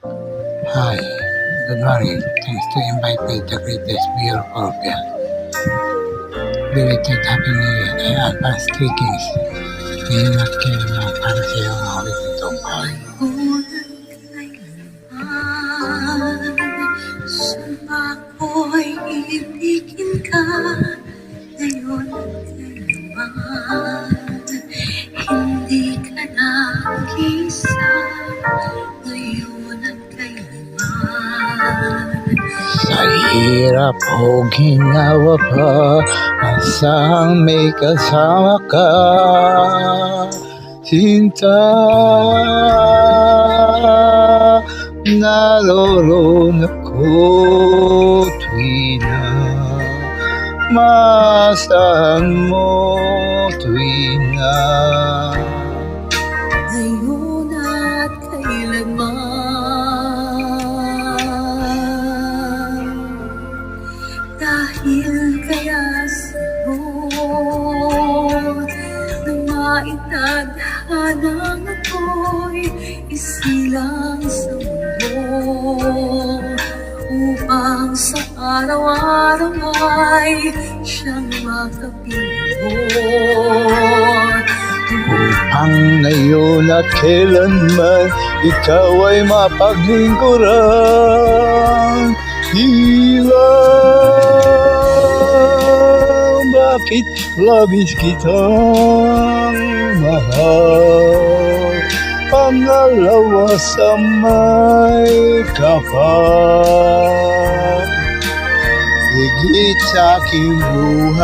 Hi, good morning. Thanks to invite me the greatest beautiful girl. Belated Happy New Year and advance greetings. Ngayon at kailan para sa iyo ang hawig nitong buhay. Sumpa ko'y ibigin ka ngayon at kailanman. Hindi ka nag-isa ngayon at kailanman. Sa hirap o ginawa pa, asang may kasama ka, sinta. Naroon ako tuwi na maasahan mo tuwi na. Ngayon at kailanman. Dahil kaya sagot na maitadhanang ako'y isilang sa mundo, upang sa araw-araw ay siyang makapigot. Upang ngayon at kailanman ikaw ay mapaglingkuran. Hilang, bakit labis kitang mahal? Pangalawa sa may kapal, higit sa aking buhay.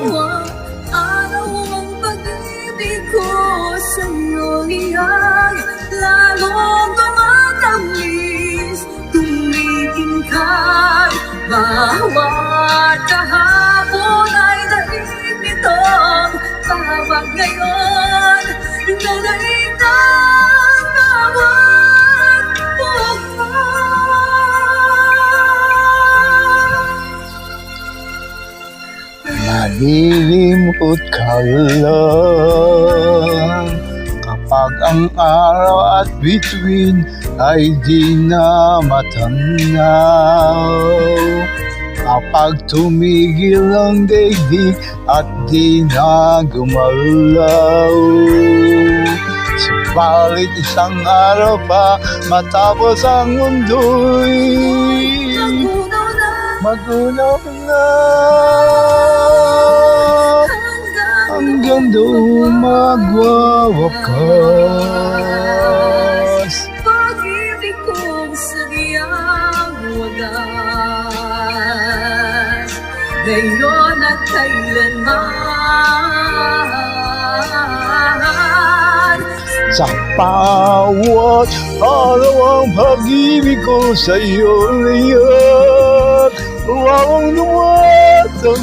Bawat araw ang pag-ibig ko sa'yo iyag lalong tumatamis, tumitingkad. Bawat kahapon ay daig nitong tawag ngayon, nanaig ng bawat bukas. Malilimot ka lang kapag ang araw at bituin ay di na matanaw. Kapag tumigil ang daigdig at di na gumalaw. Subalit isang araw pa matapos ang mundo'y magunaw na. Hanggang doon magwawakas. Pag-ibig kong sadyang wagas, ngayon at kailanman. Sa bawat araw ang pag-ibig ko sa'yo liyak, wawang dumatanggi,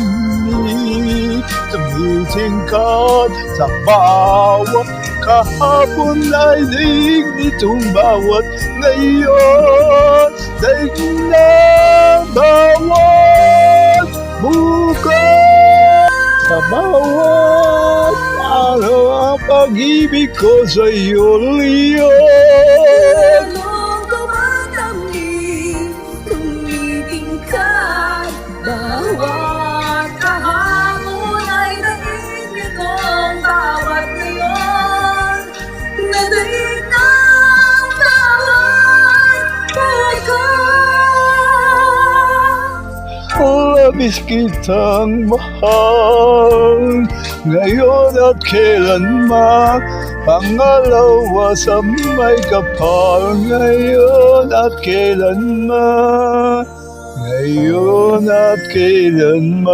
tumitingkad. Sa bawat kahapon ay daig nitong bawat ngayon, daig ng bawat bukas. Sa bawat araw ang pag-ibig ko sa'yo liyak, Lalong tumatanggi, tumitingkad. Bawat kahapon ay daig nitong bawat ngayon, na daig ng bawat bukas. labis kitang mahal ngayon at kailanman. Pangalawa sa may kapal ngayon at kailanman. Ngayon at kailanman.